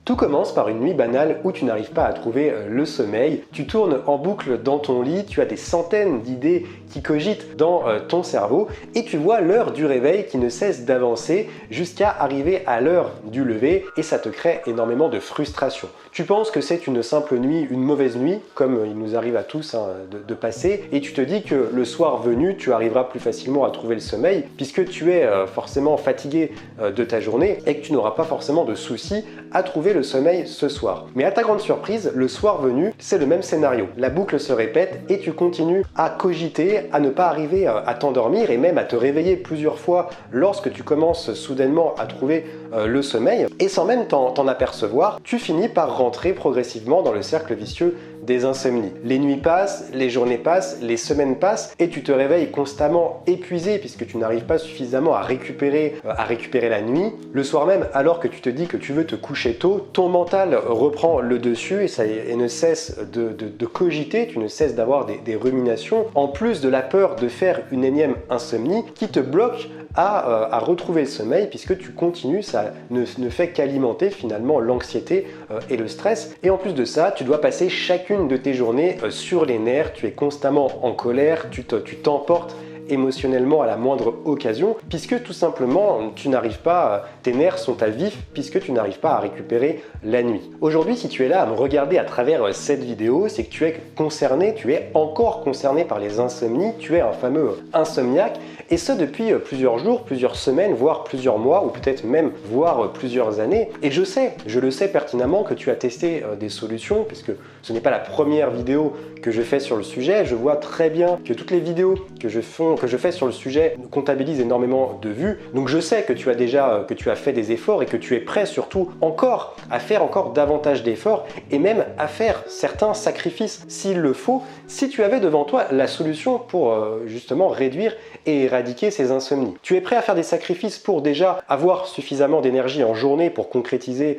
Tout commence par une nuit banale où tu n'arrives pas à trouver le sommeil. Tu tournes en boucle dans ton lit, tu as des centaines d'idées qui cogitent dans ton cerveau et tu vois l'heure du réveil qui ne cesse d'avancer jusqu'à arriver à l'heure du lever et ça te crée énormément de frustration. Tu penses que c'est une simple nuit, une mauvaise nuit, comme il nous arrive à tous de passer, et tu te dis que le soir venu, tu arriveras plus facilement à trouver le sommeil puisque tu es forcément fatigué de ta journée et que tu n'auras pas forcément de soucis à trouver le sommeil ce soir. Mais à ta grande surprise, le soir venu, c'est le même scénario. La boucle se répète et tu continues à cogiter, à ne pas arriver à t'endormir et même à te réveiller plusieurs fois lorsque tu commences soudainement à trouver le sommeil. Et sans même t'en apercevoir, tu finis par rentrer progressivement dans le cercle vicieux des insomnies. Les nuits passent, les journées passent, les semaines passent et tu te réveilles constamment épuisé puisque tu n'arrives pas suffisamment à récupérer la nuit. Le soir même, alors que tu te dis que tu veux te coucher tôt, ton mental reprend le dessus et ne cesse de cogiter, tu ne cesses d'avoir des ruminations, en plus de la peur de faire une énième insomnie qui te bloque à retrouver le sommeil puisque tu continues, ça ne fait qu'alimenter finalement l'anxiété et le stress. Et en plus de ça, tu dois passer chacune de tes journées sur les nerfs, tu es constamment en colère, tu t'emportes émotionnellement à la moindre occasion puisque tout simplement tu n'arrives pas, tes nerfs sont à vif puisque tu n'arrives pas à récupérer la nuit. Aujourd'hui, si tu es là à me regarder à travers cette vidéo, c'est que tu es concerné, tu es encore concerné par les insomnies, tu es un fameux insomniaque et ce depuis plusieurs jours, plusieurs semaines, voire plusieurs mois ou peut-être même voire plusieurs années. Et je le sais pertinemment que tu as testé des solutions puisque ce n'est pas la première vidéo que je fais sur le sujet. Je vois très bien que toutes les vidéos que je fais sur le sujet comptabilisent énormément de vues. Donc je sais que tu as fait des efforts et que tu es prêt surtout encore à faire encore davantage d'efforts et même à faire certains sacrifices s'il le faut, si tu avais devant toi la solution pour justement réduire et éradiquer ces insomnies. Tu es prêt à faire des sacrifices pour déjà avoir suffisamment d'énergie en journée pour concrétiser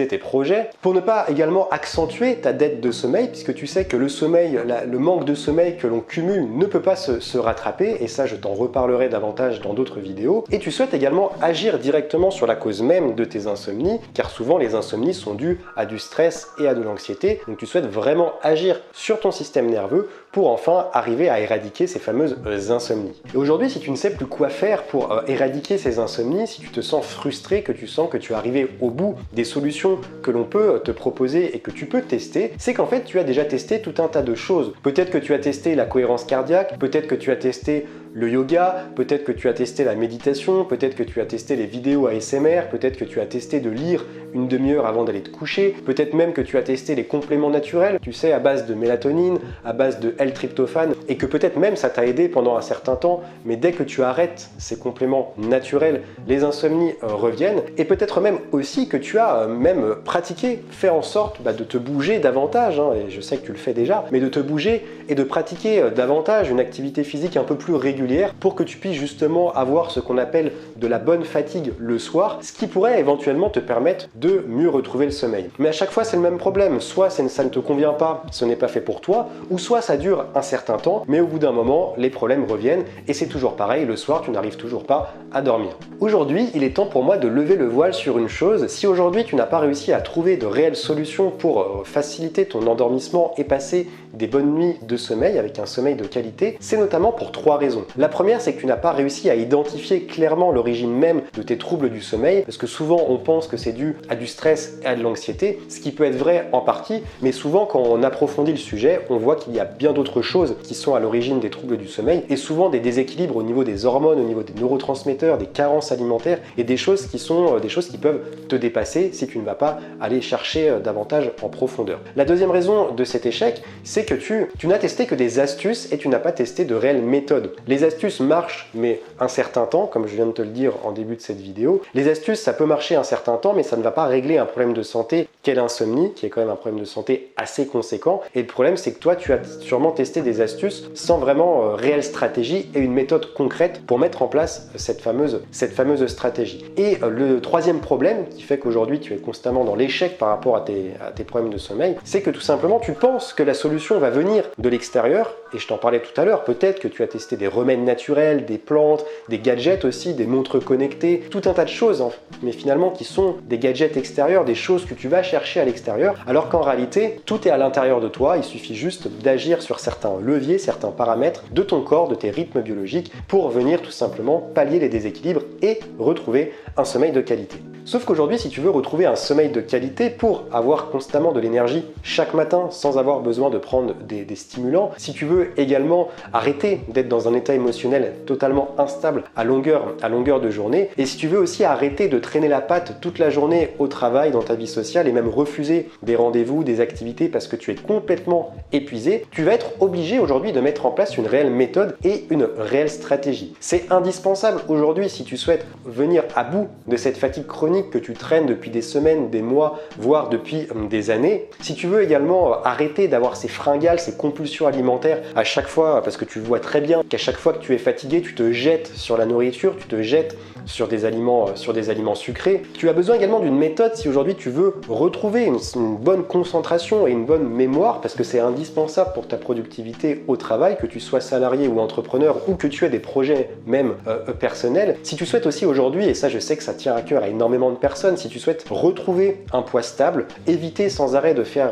tes projets, pour ne pas également accentuer ta dette de sommeil puisque tu sais que le sommeil, le manque de sommeil que l'on cumule ne peut pas se rattraper et ça je t'en reparlerai davantage dans d'autres vidéos. Et tu souhaites également agir directement sur la cause même de tes insomnies car souvent les insomnies sont dues à du stress et à de l'anxiété. Donc tu souhaites vraiment agir sur ton système nerveux pour enfin arriver à éradiquer ces fameuses insomnies. Et aujourd'hui, si tu ne sais plus quoi faire pour éradiquer ces insomnies, si tu te sens frustré, que tu sens que tu es arrivé au bout des solutions que l'on peut te proposer et que tu peux tester, c'est qu'en fait tu as déjà testé tout un tas de choses. Peut-être que tu as testé la cohérence cardiaque, peut-être que tu as testé le yoga, peut-être que tu as testé la méditation, peut-être que tu as testé les vidéos ASMR, peut-être que tu as testé de lire une demi-heure avant d'aller te coucher, peut-être même que tu as testé les compléments naturels, tu sais, à base de mélatonine, à base de L-tryptophane, et que peut-être même ça t'a aidé pendant un certain temps, mais dès que tu arrêtes ces compléments naturels, les insomnies reviennent, et peut-être même aussi que tu as même pratiqué, fait en sorte de te bouger davantage, et je sais que tu le fais déjà, mais de te bouger et de pratiquer davantage une activité physique un peu plus régulière pour que tu puisses justement avoir ce qu'on appelle de la bonne fatigue le soir, ce qui pourrait éventuellement te permettre de mieux retrouver le sommeil. Mais à chaque fois c'est le même problème, soit ça ne te convient pas, ce n'est pas fait pour toi, ou soit ça dure un certain temps, mais au bout d'un moment les problèmes reviennent et c'est toujours pareil, le soir tu n'arrives toujours pas à dormir. Aujourd'hui il est temps pour moi de lever le voile sur une chose. Si aujourd'hui tu n'as pas réussi à trouver de réelles solutions pour faciliter ton endormissement et passer des bonnes nuits de sommeil avec un sommeil de qualité, c'est notamment pour trois raisons. La première, c'est que tu n'as pas réussi à identifier clairement l'origine même de tes troubles du sommeil, parce que souvent on pense que c'est dû à du stress et à de l'anxiété, ce qui peut être vrai en partie, mais souvent quand on approfondit le sujet, on voit qu'il y a bien d'autres choses qui sont à l'origine des troubles du sommeil, et souvent des déséquilibres au niveau des hormones, au niveau des neurotransmetteurs, des carences alimentaires, et des choses qui peuvent te dépasser si tu ne vas pas aller chercher davantage en profondeur. La deuxième raison de cet échec, c'est que tu n'as testé que des astuces et tu n'as pas testé de réelles méthodes. Les astuces marchent, mais un certain temps, comme je viens de te le dire en début de cette vidéo. Les astuces, ça peut marcher un certain temps, mais ça ne va pas régler un problème de santé qu'est l'insomnie, qui est quand même un problème de santé assez conséquent. Et le problème, c'est que toi, tu as sûrement testé des astuces sans vraiment réelle stratégie et une méthode concrète pour mettre en place cette fameuse stratégie. Et le troisième problème qui fait qu'aujourd'hui, tu es constamment dans l'échec par rapport à tes problèmes de sommeil, c'est que tout simplement, tu penses que la solution va venir de l'extérieur. Et je t'en parlais tout à l'heure, peut-être que tu as testé des remèdes naturels, des plantes, des gadgets aussi, des montres connectées, tout un tas de choses, mais finalement qui sont des gadgets extérieurs, des choses que tu vas chercher à l'extérieur, alors qu'en réalité, tout est à l'intérieur de toi. Il suffit juste d'agir sur certains leviers, certains paramètres de ton corps, de tes rythmes biologiques, pour venir tout simplement pallier les déséquilibres et retrouver un sommeil de qualité. Sauf qu'aujourd'hui, si tu veux retrouver un sommeil de qualité pour avoir constamment de l'énergie chaque matin sans avoir besoin de prendre des stimulants, si tu veux également arrêter d'être dans un état émotionnel totalement instable à longueur de journée, et si tu veux aussi arrêter de traîner la patte toute la journée au travail, dans ta vie sociale, et même refuser des rendez-vous, des activités parce que tu es complètement épuisé, tu vas être obligé aujourd'hui de mettre en place une réelle méthode et une réelle stratégie. C'est indispensable aujourd'hui si tu souhaites venir à bout de cette fatigue chronique que tu traînes depuis des semaines, des mois, voire depuis des années. Si tu veux également arrêter d'avoir ces fringales, ces compulsions alimentaires à chaque fois, parce que tu vois très bien qu'à chaque fois que tu es fatigué, tu te jettes sur la nourriture, tu te jettes sur des aliments sucrés. Tu as besoin également d'une méthode si aujourd'hui tu veux retrouver une bonne concentration et une bonne mémoire, parce que c'est indispensable pour ta productivité au travail, que tu sois salarié ou entrepreneur, ou que tu aies des projets même personnels. Si tu souhaites aussi aujourd'hui, et ça je sais que ça tient à cœur à énormément de personnes, si tu souhaites retrouver un poids stable, éviter sans arrêt de faire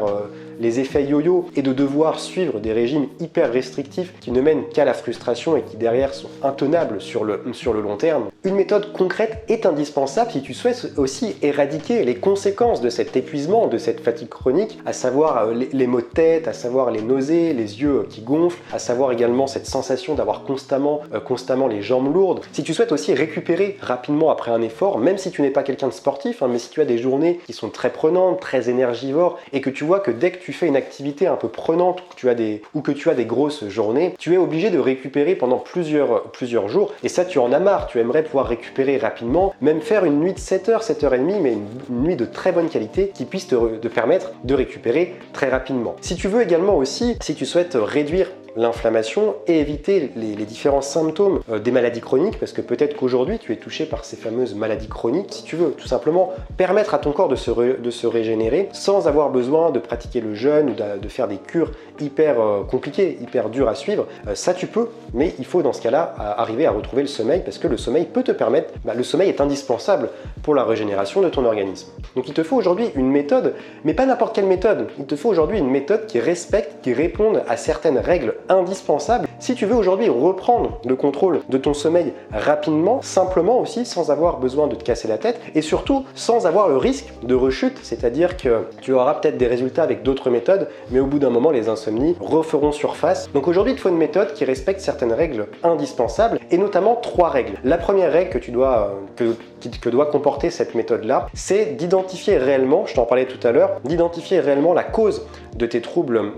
les effets yo-yo et de devoir suivre des régimes hyper restrictifs qui ne mènent qu'à la frustration et qui derrière sont intenables sur le long terme. Une méthode concrète est indispensable si tu souhaites aussi éradiquer les conséquences de cet épuisement, de cette fatigue chronique, à savoir les maux de tête, à savoir les nausées, les yeux qui gonflent, à savoir également cette sensation d'avoir constamment les jambes lourdes. Si tu souhaites aussi récupérer rapidement après un effort, même si tu n'es pas quelqu'un de sportif, mais si tu as des journées qui sont très prenantes, très énergivores, et que tu vois que dès que tu fais une activité un peu prenante ou que tu as des grosses journées, tu es obligé de récupérer pendant plusieurs jours, et ça tu en as marre, tu aimerais pouvoir récupérer rapidement, même faire une nuit de 7h, 7h30, mais une nuit de très bonne qualité qui puisse te permettre de récupérer très rapidement. Si tu veux également aussi, si tu souhaites réduire l'inflammation et éviter les différents symptômes des maladies chroniques, parce que peut-être qu'aujourd'hui tu es touché par ces fameuses maladies chroniques. Si tu veux tout simplement permettre à ton corps de se régénérer sans avoir besoin de pratiquer le jeûne ou de faire des cures hyper compliquées, hyper dures à suivre, ça tu peux, mais il faut dans ce cas-là arriver à retrouver le sommeil, parce que le sommeil peut te permettre, le sommeil est indispensable pour la régénération de ton organisme. Donc il te faut aujourd'hui une méthode, mais pas n'importe quelle méthode, il te faut aujourd'hui une méthode qui respecte, qui réponde à certaines règles indispensables si tu veux aujourd'hui reprendre le contrôle de ton sommeil rapidement, simplement aussi, sans avoir besoin de te casser la tête, et surtout sans avoir le risque de rechute, c'est-à-dire que tu auras peut-être des résultats avec d'autres méthodes, mais au bout d'un moment les insomnies referont surface. Donc aujourd'hui il te faut une méthode qui respecte certaines règles indispensables, et notamment 3 règles. La première règle que doit comporter cette méthode-là, c'est d'identifier réellement, je t'en parlais tout à l'heure, d'identifier réellement la cause de tes troubles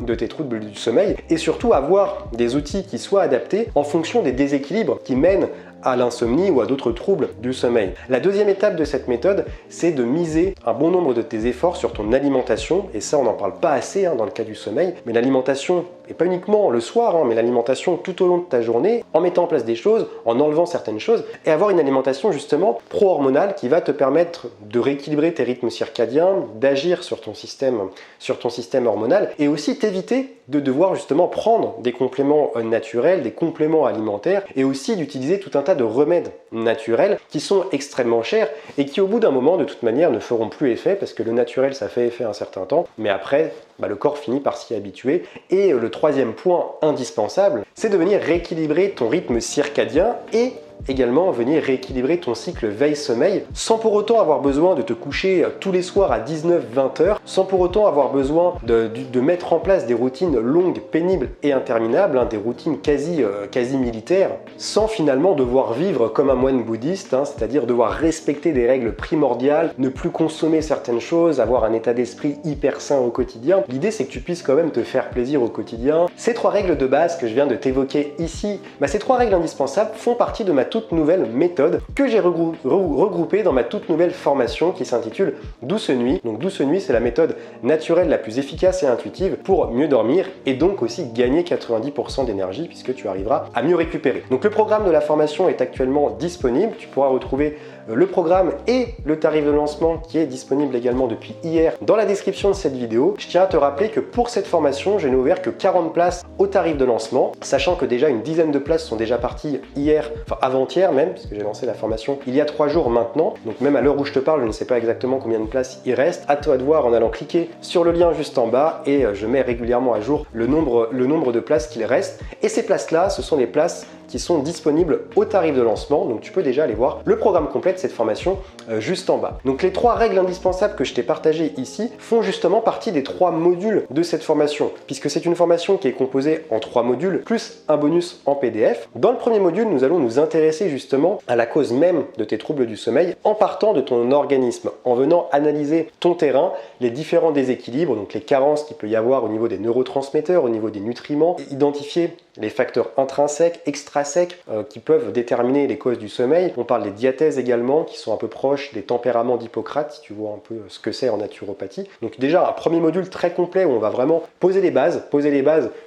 du sommeil, et surtout avoir des outils qui soient adaptés en fonction des déséquilibres qui mènent à l'insomnie ou à d'autres troubles du sommeil. La deuxième étape de cette méthode, c'est de miser un bon nombre de tes efforts sur ton alimentation, et ça on n'en parle pas assez dans le cas du sommeil, mais l'alimentation, et pas uniquement le soir, mais l'alimentation tout au long de ta journée, en mettant en place des choses, en enlevant certaines choses, et avoir une alimentation justement pro-hormonale qui va te permettre de rééquilibrer tes rythmes circadiens, d'agir sur ton système hormonal, et aussi t'éviter de devoir justement prendre des compléments naturels, des compléments alimentaires, et aussi d'utiliser tout un tas de remèdes naturels qui sont extrêmement chers et qui au bout d'un moment de toute manière ne feront plus effet, parce que le naturel ça fait effet un certain temps, mais après le corps finit par s'y habituer. Et le troisième point indispensable, c'est de venir rééquilibrer ton rythme circadien et également venir rééquilibrer ton cycle veille-sommeil sans pour autant avoir besoin de te coucher tous les soirs à 19-20 heures, sans pour autant avoir besoin de mettre en place des routines longues, pénibles et interminables, des routines quasi militaires, sans finalement devoir vivre comme un moine bouddhiste, c'est-à-dire devoir respecter des règles primordiales, ne plus consommer certaines choses, avoir un état d'esprit hyper sain au quotidien. L'idée c'est que tu puisses quand même te faire plaisir au quotidien. Ces 3 règles de base que je viens de t'évoquer ici, ces 3 règles indispensables font partie de ma ma toute nouvelle méthode que j'ai regroupée dans ma toute nouvelle formation qui s'intitule Douce Nuit. Donc Douce Nuit, c'est la méthode naturelle la plus efficace et intuitive pour mieux dormir et donc aussi gagner 90% d'énergie puisque tu arriveras à mieux récupérer. Donc le programme de la formation est actuellement disponible. Tu pourras retrouver le programme et le tarif de lancement qui est disponible également depuis hier dans la description de cette vidéo. Je tiens à te rappeler que pour cette formation, je n'ai ouvert que 40 places au tarif de lancement, sachant que déjà une dizaine de places sont déjà parties hier, enfin avant-hier même, puisque j'ai lancé la formation il y a 3 jours maintenant. Donc même à l'heure où je te parle, je ne sais pas exactement combien de places il reste. À toi de voir en allant cliquer sur le lien juste en bas et je mets régulièrement à jour le nombre de places qu'il reste. Et ces places-là, ce sont les places qui sont disponibles au tarif de lancement, donc tu peux déjà aller voir le programme complet de cette formation juste en bas. Donc les 3 règles indispensables que je t'ai partagées ici font justement partie des 3 modules de cette formation, puisque c'est une formation qui est composée en 3 modules, plus un bonus en PDF. Dans le premier module, nous allons nous intéresser justement à la cause même de tes troubles du sommeil en partant de ton organisme, en venant analyser ton terrain, les différents déséquilibres, donc les carences qu'il peut y avoir au niveau des neurotransmetteurs, au niveau des nutriments, et identifier les facteurs intrinsèques, extrinsèques qui peuvent déterminer les causes du sommeil. On parle des diathèses également qui sont un peu proches des tempéraments d'Hippocrate, si tu vois un peu ce que c'est en naturopathie. Donc déjà un premier module très complet où on va vraiment poser les bases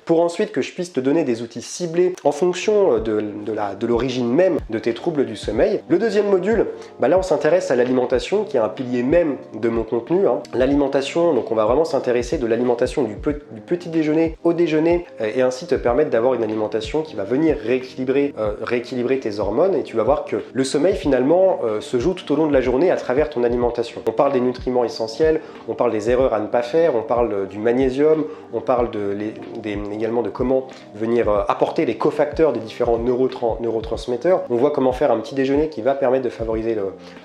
pour ensuite que je puisse te donner des outils ciblés en fonction de l'origine même de tes troubles du sommeil. Le deuxième module, là on s'intéresse à l'alimentation qui est un pilier même de mon contenu. L'alimentation, donc on va vraiment s'intéresser de l'alimentation du petit déjeuner au déjeuner et ainsi te permettre d'avoir une alimentation qui va venir rééquilibrer tes hormones et tu vas voir que le sommeil finalement se joue tout au long de la journée à travers ton alimentation. On parle des nutriments essentiels, on parle des erreurs à ne pas faire, on parle du magnésium, on parle également de comment venir apporter les cofacteurs des différents neurotransmetteurs. On voit comment faire un petit déjeuner qui va permettre de favoriser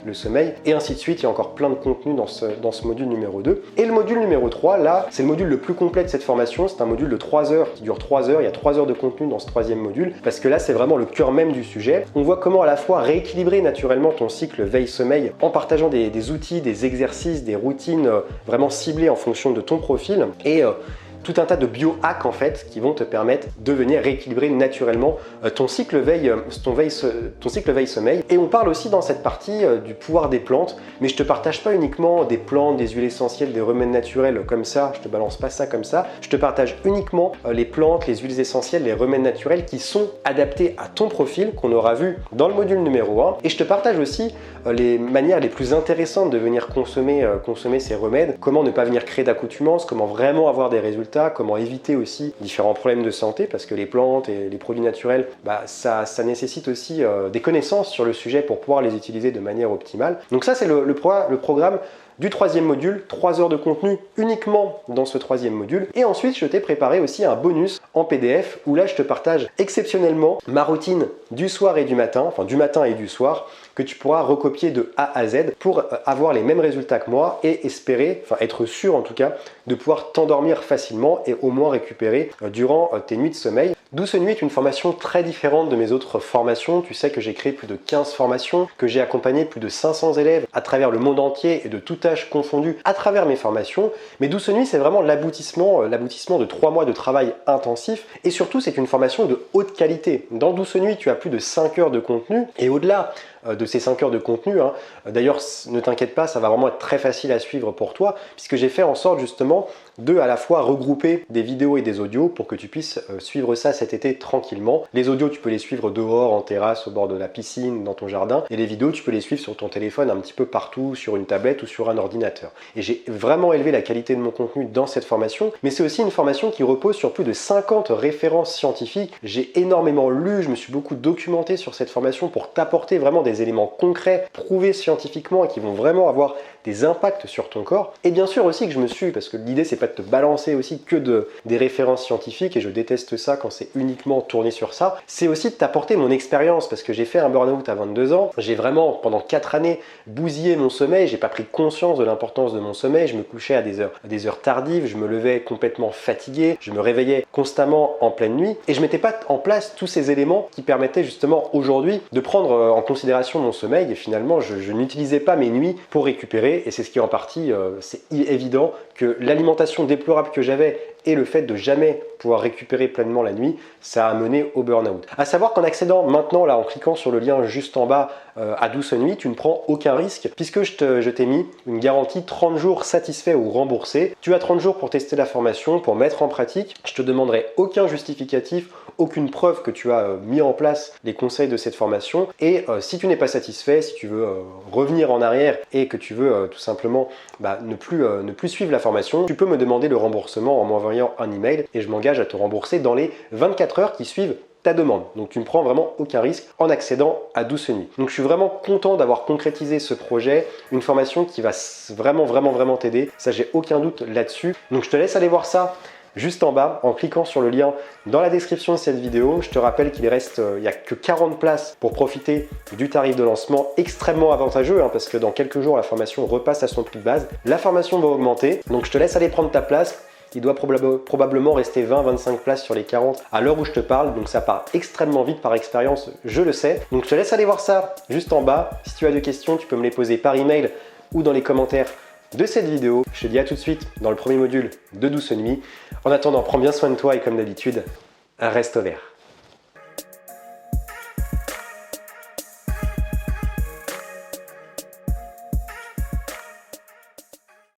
le sommeil et ainsi de suite. Il y a encore plein de contenu dans ce module numéro 2. Et le module numéro 3, là, c'est le module le plus complet de cette formation. C'est un module de 3 heures qui dure 3 heures. Il y a 3 heures de contenu dans ce troisième module parce que là, c'est vraiment le cœur même du sujet. On voit comment à la fois rééquilibrer naturellement ton cycle veille-sommeil en partageant des outils, des exercices, des routines vraiment ciblées en fonction de ton profil et tout un tas de bio-hacks en fait qui vont te permettre de venir rééquilibrer naturellement ton cycle veille-sommeil. Et on parle aussi dans cette partie du pouvoir des plantes, mais je te partage pas uniquement des plantes, des huiles essentielles, des remèdes naturels comme ça, je te balance pas ça comme ça, je te partage uniquement les plantes, les huiles essentielles, les remèdes naturels qui sont adaptés à ton profil, qu'on aura vu dans le module numéro 1. Et je te partage aussi les manières les plus intéressantes de venir consommer ces remèdes, comment ne pas venir créer d'accoutumance, comment vraiment avoir des résultats, comment éviter aussi différents problèmes de santé parce que les plantes et les produits naturels, ça nécessite aussi des connaissances sur le sujet pour pouvoir les utiliser de manière optimale. Donc ça c'est le programme du troisième module, 3 heures de contenu uniquement dans ce troisième module. Et ensuite, je t'ai préparé aussi un bonus en PDF où là, je te partage exceptionnellement ma routine du soir et du matin, enfin du matin et du soir, que tu pourras recopier de A à Z pour avoir les mêmes résultats que moi et espérer, enfin être sûr en tout cas, de pouvoir t'endormir facilement et au moins récupérer durant tes nuits de sommeil. Douce Nuit est une formation très différente de mes autres formations. Tu sais que j'ai créé plus de 15 formations, que j'ai accompagné plus de 500 élèves à travers le monde entier et de tout âge confondu à travers mes formations. Mais Douce Nuit, c'est vraiment l'aboutissement de 3 mois de travail intensif et surtout, c'est une formation de haute qualité. Dans Douce Nuit, tu as plus de 5 heures de contenu et au-delà de ces 5 heures de contenu. D'ailleurs, ne t'inquiète pas, ça va vraiment être très facile à suivre pour toi puisque j'ai fait en sorte justement de à la fois regrouper des vidéos et des audios pour que tu puisses suivre ça cet été tranquillement. Les audios, tu peux les suivre dehors, en terrasse, au bord de la piscine, dans ton jardin. Et les vidéos, tu peux les suivre sur ton téléphone un petit peu partout, sur une tablette ou sur un ordinateur. Et j'ai vraiment élevé la qualité de mon contenu dans cette formation, mais c'est aussi une formation qui repose sur plus de 50 références scientifiques. J'ai énormément lu, je me suis beaucoup documenté sur cette formation pour t'apporter vraiment des éléments concrets, prouvés scientifiquement et qui vont vraiment avoir des impacts sur ton corps. Et bien sûr aussi que je me suis, parce que l'idée c'est pas de te balancer aussi que des références scientifiques, et je déteste ça quand c'est uniquement tourné sur ça, c'est aussi de t'apporter mon expérience, parce que j'ai fait un burn-out à 22 ans, j'ai vraiment pendant 4 années bousillé mon sommeil, j'ai pas pris conscience de l'importance de mon sommeil, je me couchais à des heures tardives, je me levais complètement fatigué, je me réveillais constamment en pleine nuit, et je mettais pas en place tous ces éléments qui permettaient justement aujourd'hui de prendre en considération mon sommeil, et finalement je n'utilisais pas mes nuits pour récupérer. Et c'est ce qui est en partie, c'est évident que l'alimentation déplorable que j'avais et le fait de jamais pouvoir récupérer pleinement la nuit, ça a mené au burn-out. À savoir qu'en accédant maintenant, là, en cliquant sur le lien juste en bas à Douce Nuit, tu ne prends aucun risque puisque je t'ai mis une garantie 30 jours satisfait ou remboursé. Tu as 30 jours pour tester la formation, pour mettre en pratique. Je te demanderai aucun justificatif, aucune preuve que tu as mis en place les conseils de cette formation. Et si tu n'es pas satisfait, si tu veux revenir en arrière et que tu veux tout simplement ne plus suivre la formation, tu peux me demander le remboursement en m'envoyant un email et je m'engage à te rembourser dans les 24 heures qui suivent ta demande. Donc tu ne prends vraiment aucun risque en accédant à Douce Nuit. Donc je suis vraiment content d'avoir concrétisé ce projet, une formation qui va vraiment t'aider. Ça, j'ai aucun doute là-dessus. Donc je te laisse aller voir ça juste en bas en cliquant sur le lien dans la description de cette vidéo. Je te rappelle qu'il reste, il n'y a que 40 places pour profiter du tarif de lancement extrêmement avantageux parce que dans quelques jours la formation repasse à son prix de base. La formation va augmenter, donc je te laisse aller prendre ta place. Il doit probablement rester 20-25 places sur les 40 à l'heure où je te parle, donc ça part extrêmement vite par expérience, je le sais. Donc je te laisse aller voir ça juste en bas. Si tu as des questions, tu peux me les poser par email ou dans les commentaires de cette vidéo. Je te dis à tout de suite dans le premier module de Douce Nuit. En attendant, prends bien soin de toi et comme d'habitude, reste au vert.